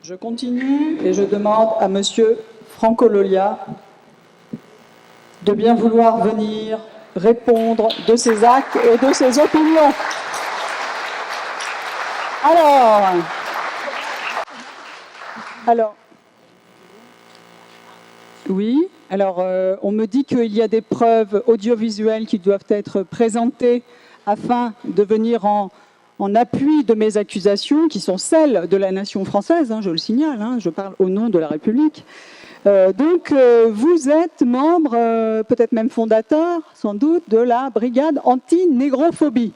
Je continue et je demande à Monsieur Franco Lolia de bien vouloir venir répondre de ses actes et de ses opinions. Alors, oui, on me dit qu'il y a des preuves audiovisuelles qui doivent être présentées afin de venir en appui de mes accusations, qui sont celles de la nation française, je le signale, je parle au nom de la République. Vous êtes membre, peut-être même fondateur, sans doute, de la brigade anti-négrophobie.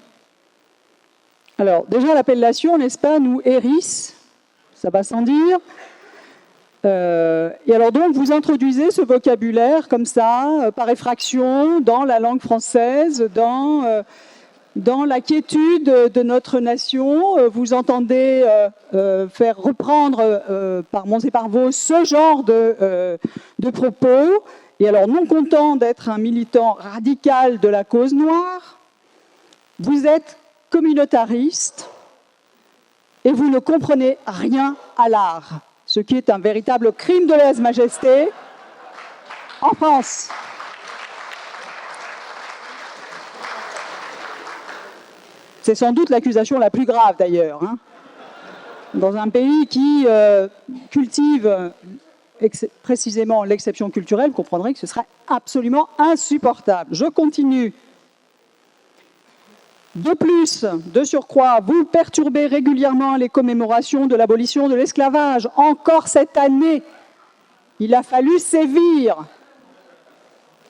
Alors, déjà, l'appellation, n'est-ce pas, nous hérisse, ça va sans dire. Et alors donc, vous introduisez ce vocabulaire comme ça, par effraction, dans la langue française, dans la quiétude de notre nation. Vous entendez faire reprendre par Mons et par Vos ce genre de propos. Et alors, non content d'être un militant radical de la cause noire, vous êtes communautariste et vous ne comprenez rien à l'art, ce qui est un véritable crime de lèse-majesté en France. C'est sans doute l'accusation la plus grave d'ailleurs. Dans un pays qui cultive précisément l'exception culturelle, vous comprendrez que ce serait absolument insupportable. Je continue. De plus, de surcroît, vous perturbez régulièrement les commémorations de l'abolition de l'esclavage. Encore cette année, il a fallu sévir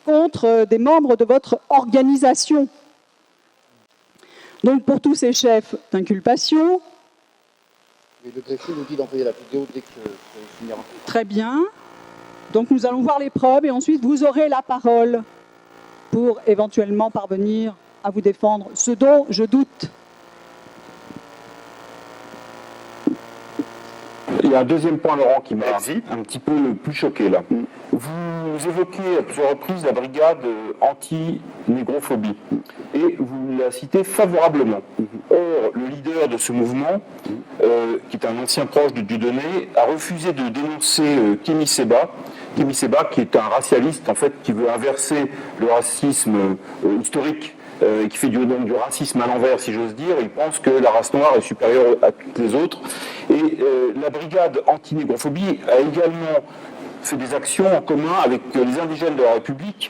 contre des membres de votre organisation. Donc, pour tous ces chefs d'inculpation... Et le greffier nous dit d'envoyer la vidéo dès que ça finira. Très bien. Donc, nous allons voir les preuves et ensuite, vous aurez la parole pour éventuellement parvenir à vous défendre, ce dont je doute. Il y a un deuxième point, Laurent, qui m'a un petit peu plus choqué, là. Vous évoquez à plusieurs reprises la brigade anti-négrophobie, et vous la citez favorablement. Or, le leader de ce mouvement, qui est un ancien proche de Dieudonné, a refusé de dénoncer Kémy Séba, qui est un racialiste, en fait, qui veut inverser le racisme historique, qui fait du racisme à l'envers, si j'ose dire. Il pense que la race noire est supérieure à toutes les autres. Et la brigade anti-négrophobie a également fait des actions en commun avec les indigènes de la République,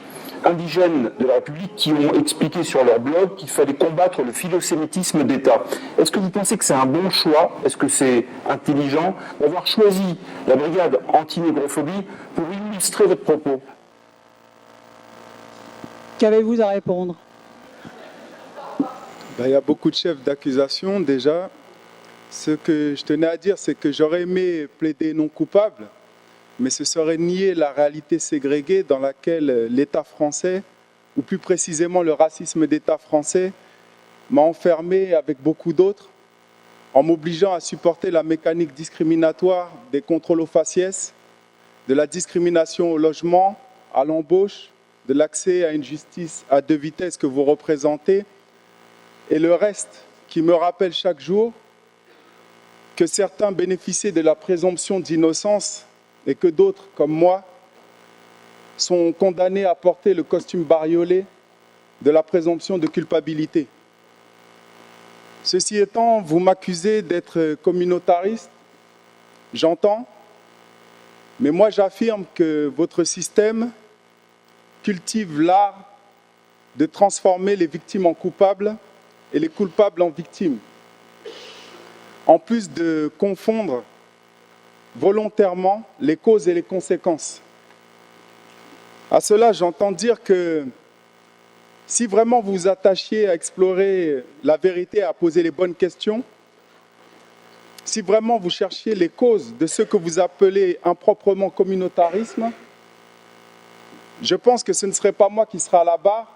qui ont expliqué sur leur blog qu'il fallait combattre le philosémitisme d'État. Est-ce que vous pensez que c'est un bon choix? Est-ce que c'est intelligent d'avoir choisi la brigade anti-négrophobie pour illustrer votre propos? Qu'avez-vous à répondre? Il y a beaucoup de chefs d'accusation déjà. Ce que je tenais à dire, c'est que j'aurais aimé plaider non coupable, mais ce serait nier la réalité ségrégée dans laquelle l'État français, ou plus précisément le racisme d'État français, m'a enfermé avec beaucoup d'autres, en m'obligeant à supporter la mécanique discriminatoire des contrôles aux faciès, de la discrimination au logement, à l'embauche, de l'accès à une justice à deux vitesses que vous représentez, et le reste qui me rappelle chaque jour que certains bénéficient de la présomption d'innocence et que d'autres, comme moi, sont condamnés à porter le costume bariolé de la présomption de culpabilité. Ceci étant, vous m'accusez d'être communautariste, j'entends, mais moi j'affirme que votre système cultive l'art de transformer les victimes en coupables et les coupables en victimes. En plus de confondre volontairement les causes et les conséquences. À cela, j'entends dire que si vraiment vous vous attachiez à explorer la vérité, à poser les bonnes questions, si vraiment vous cherchiez les causes de ce que vous appelez improprement communautarisme, je pense que ce ne serait pas moi qui serai à la barre,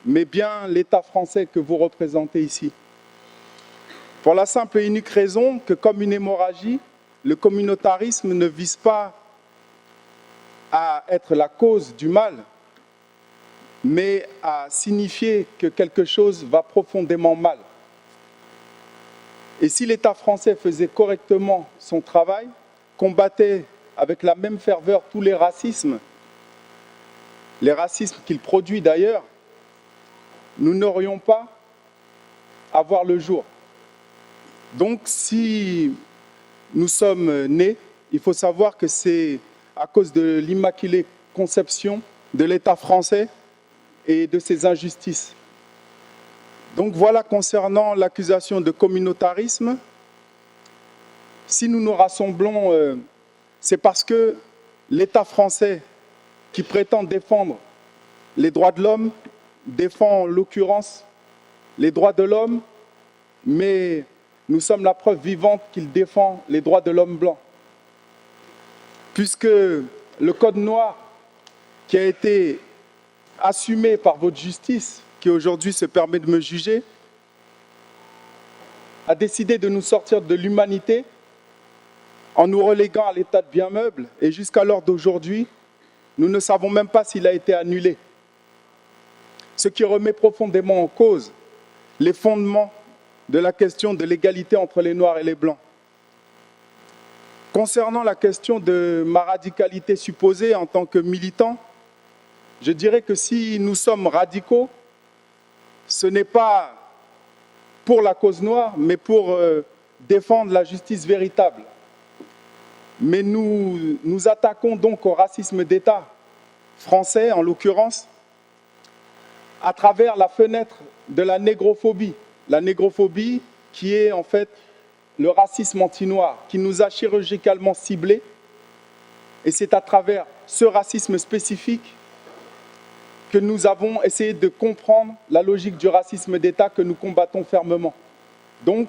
mais bien l'État français que vous représentez ici. Pour la simple et unique raison que, comme une hémorragie, le communautarisme ne vise pas à être la cause du mal, mais à signifier que quelque chose va profondément mal. Et si l'État français faisait correctement son travail, combattait avec la même ferveur tous les racismes qu'il produit d'ailleurs, nous n'aurions pas à voir le jour. Donc si nous sommes nés, il faut savoir que c'est à cause de l'immaculée conception de l'État français et de ses injustices. Donc voilà concernant l'accusation de communautarisme. Si nous nous rassemblons, c'est parce que l'État français qui prétend défendre les droits de l'homme, défend en l'occurrence les droits de l'homme, mais nous sommes la preuve vivante qu'il défend les droits de l'homme blanc. Puisque le code noir qui a été assumé par votre justice, qui aujourd'hui se permet de me juger, a décidé de nous sortir de l'humanité en nous reléguant à l'état de bien meuble, et jusqu'à l'heure d'aujourd'hui, nous ne savons même pas s'il a été annulé. Ce qui remet profondément en cause les fondements de la question de l'égalité entre les Noirs et les Blancs. Concernant la question de ma radicalité supposée en tant que militant, je dirais que si nous sommes radicaux, ce n'est pas pour la cause noire, mais pour défendre la justice véritable. Mais nous nous attaquons donc au racisme d'État français, en l'occurrence, à travers la fenêtre de la négrophobie. La négrophobie qui est en fait le racisme anti-noir, qui nous a chirurgicalement ciblés. Et c'est à travers ce racisme spécifique que nous avons essayé de comprendre la logique du racisme d'État que nous combattons fermement. Donc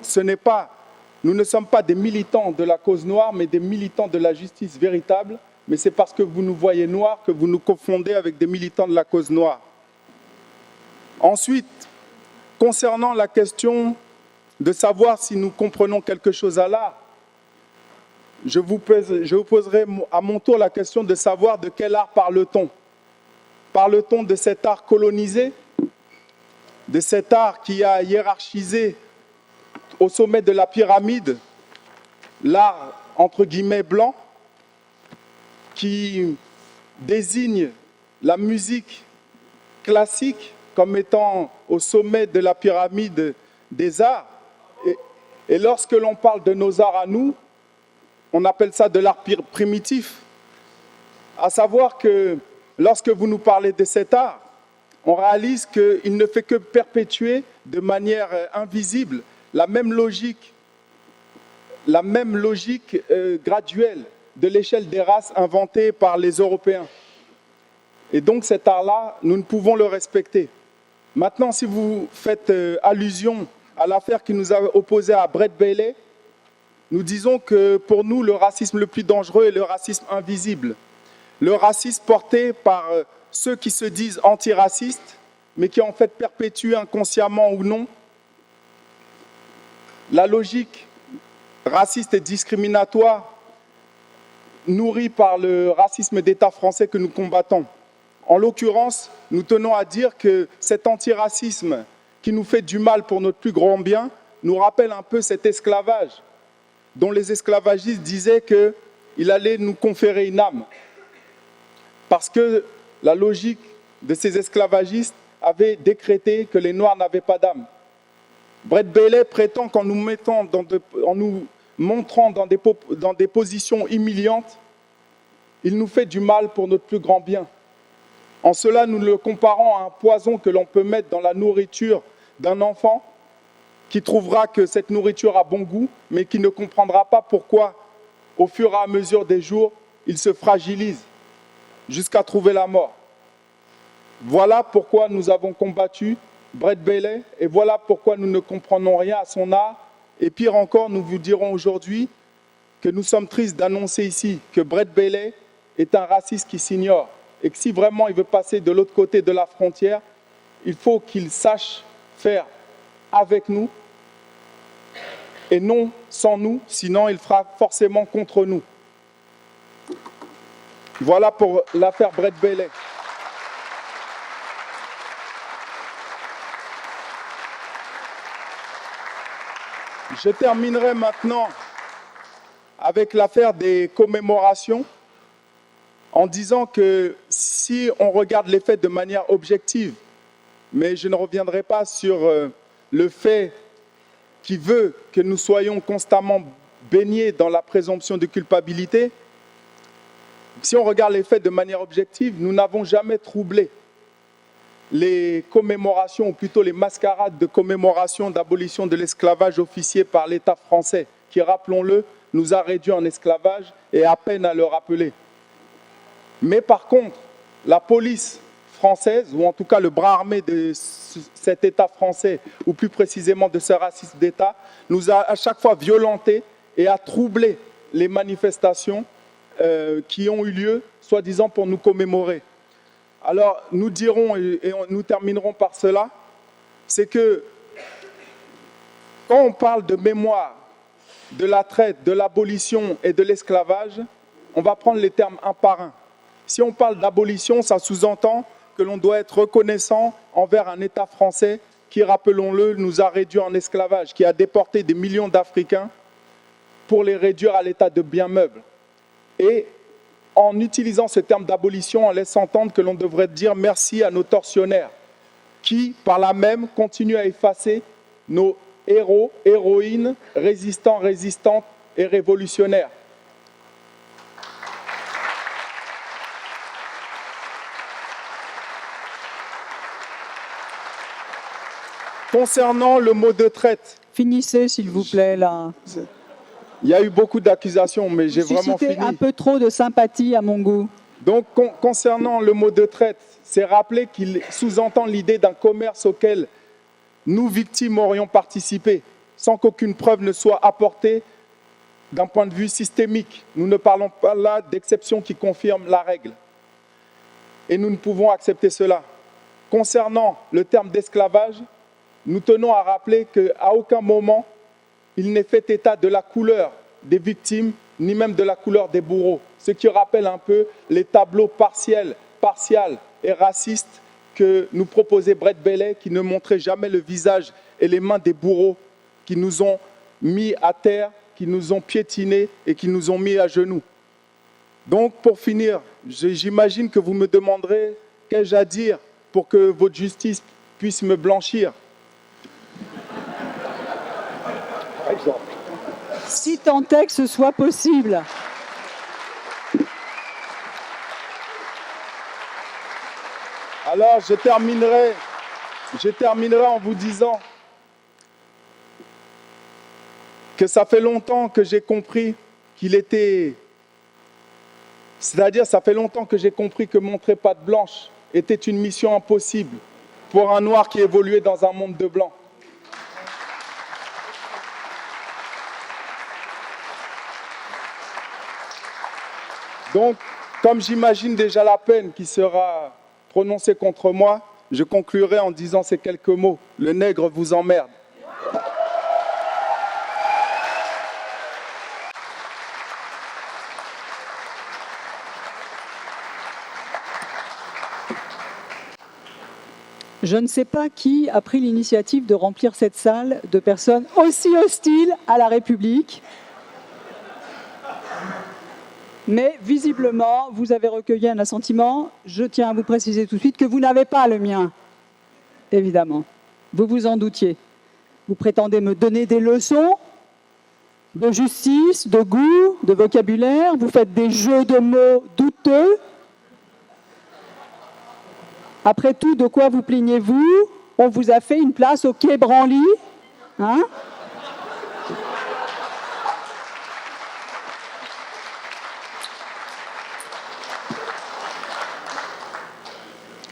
nous ne sommes pas des militants de la cause noire, mais des militants de la justice véritable. Mais c'est parce que vous nous voyez noirs que vous nous confondez avec des militants de la cause noire. Ensuite, concernant la question de savoir si nous comprenons quelque chose à l'art, je vous poserai à mon tour la question de savoir de quel art parle-t-on. Parle-t-on de cet art colonisé, de cet art qui a hiérarchisé au sommet de la pyramide l'art entre guillemets blanc, qui désigne la musique classique comme étant au sommet de la pyramide des arts. Et lorsque l'on parle de nos arts à nous, on appelle ça de l'art primitif. À savoir que lorsque vous nous parlez de cet art, on réalise qu'il ne fait que perpétuer de manière invisible la même logique graduelle de l'échelle des races inventée par les Européens. Et donc cet art-là, nous ne pouvons le respecter. Maintenant, si vous faites allusion à l'affaire qui nous a opposés à Brett Bailey, nous disons que pour nous, le racisme le plus dangereux est le racisme invisible. Le racisme porté par ceux qui se disent antiracistes, mais qui en fait perpétuent inconsciemment ou non la logique raciste et discriminatoire nourrie par le racisme d'État français que nous combattons. En l'occurrence, nous tenons à dire que cet antiracisme qui nous fait du mal pour notre plus grand bien nous rappelle un peu cet esclavage dont les esclavagistes disaient qu'il allait nous conférer une âme. Parce que la logique de ces esclavagistes avait décrété que les Noirs n'avaient pas d'âme. Brett Bailey prétend qu'en nous montrant dans des positions humiliantes, il nous fait du mal pour notre plus grand bien. En cela, nous le comparons à un poison que l'on peut mettre dans la nourriture d'un enfant qui trouvera que cette nourriture a bon goût, mais qui ne comprendra pas pourquoi, au fur et à mesure des jours, il se fragilise jusqu'à trouver la mort. Voilà pourquoi nous avons combattu Brett Bailey et voilà pourquoi nous ne comprenons rien à son art. Et pire encore, nous vous dirons aujourd'hui que nous sommes tristes d'annoncer ici que Brett Bailey est un raciste qui s'ignore et que si vraiment il veut passer de l'autre côté de la frontière, il faut qu'il sache faire avec nous et non sans nous, sinon il fera forcément contre nous. Voilà pour l'affaire Brett Bailey. Je terminerai maintenant avec l'affaire des commémorations en disant que si on regarde les faits de manière objective, mais je ne reviendrai pas sur le fait qui veut que nous soyons constamment baignés dans la présomption de culpabilité, si on regarde les faits de manière objective, nous n'avons jamais troublé les commémorations, ou plutôt les mascarades de commémoration d'abolition de l'esclavage officié par l'État français, qui, rappelons-le, nous a réduits en esclavage et à peine à le rappeler. Mais par contre, la police française, ou en tout cas le bras armé de cet État français, ou plus précisément de ce racisme d'État, nous a à chaque fois violentés et a troublé les manifestations qui ont eu lieu, soi-disant pour nous commémorer. Alors, nous dirons, et nous terminerons par cela, c'est que quand on parle de mémoire, de la traite, de l'abolition et de l'esclavage, on va prendre les termes un par un. Si on parle d'abolition, ça sous-entend que l'on doit être reconnaissant envers un État français qui, rappelons-le, nous a réduits en esclavage, qui a déporté des millions d'Africains pour les réduire à l'état de biens meubles. Et en utilisant ce terme d'abolition, on laisse entendre que l'on devrait dire merci à nos tortionnaires, qui, par là même, continuent à effacer nos héros, héroïnes, résistants, résistantes et révolutionnaires. Concernant le mot de traite, Finissez, s'il vous plaît, là. il y a eu beaucoup d'accusations, mais j'ai vraiment Suscitez fini. un peu trop de sympathie à mon goût. Donc, concernant le mot de traite, c'est rappeler qu'il sous-entend l'idée d'un commerce auquel nous, victimes, aurions participé, sans qu'aucune preuve ne soit apportée d'un point de vue systémique. Nous ne parlons pas là d'exception qui confirme la règle. Et nous ne pouvons accepter cela. Concernant le terme d'esclavage, nous tenons à rappeler qu'à aucun moment, il n'est fait état de la couleur des victimes, ni même de la couleur des bourreaux. Ce qui rappelle un peu les tableaux partiels et racistes que nous proposait Brett Bailey, qui ne montrait jamais le visage et les mains des bourreaux qui nous ont mis à terre, qui nous ont piétinés et qui nous ont mis à genoux. Donc, pour finir, j'imagine que vous me demanderez qu'ai-je à dire pour que votre justice puisse me blanchir. Si tant est que ce soit possible. Alors, je terminerai en vous disant que ça fait longtemps que j'ai compris qu'il était... C'est-à-dire, ça fait longtemps que j'ai compris que montrer patte blanche était une mission impossible pour un noir qui évoluait dans un monde de blancs. Donc, comme j'imagine déjà la peine qui sera prononcée contre moi, je conclurai en disant ces quelques mots. Le nègre vous emmerde. Je ne sais pas qui a pris l'initiative de remplir cette salle de personnes aussi hostiles à la République. Mais visiblement, vous avez recueilli un assentiment. Je tiens à vous préciser tout de suite que vous n'avez pas le mien, évidemment. Vous vous en doutiez. Vous prétendez me donner des leçons de justice, de goût, de vocabulaire. Vous faites des jeux de mots douteux. Après tout, de quoi vous plaignez-vous? On vous a fait une place au quai Branly, hein?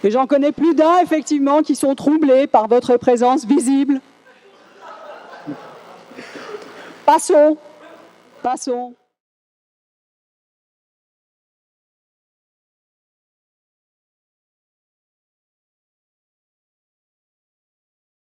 Et j'en connais plus d'un, effectivement, qui sont troublés par votre présence visible. Passons.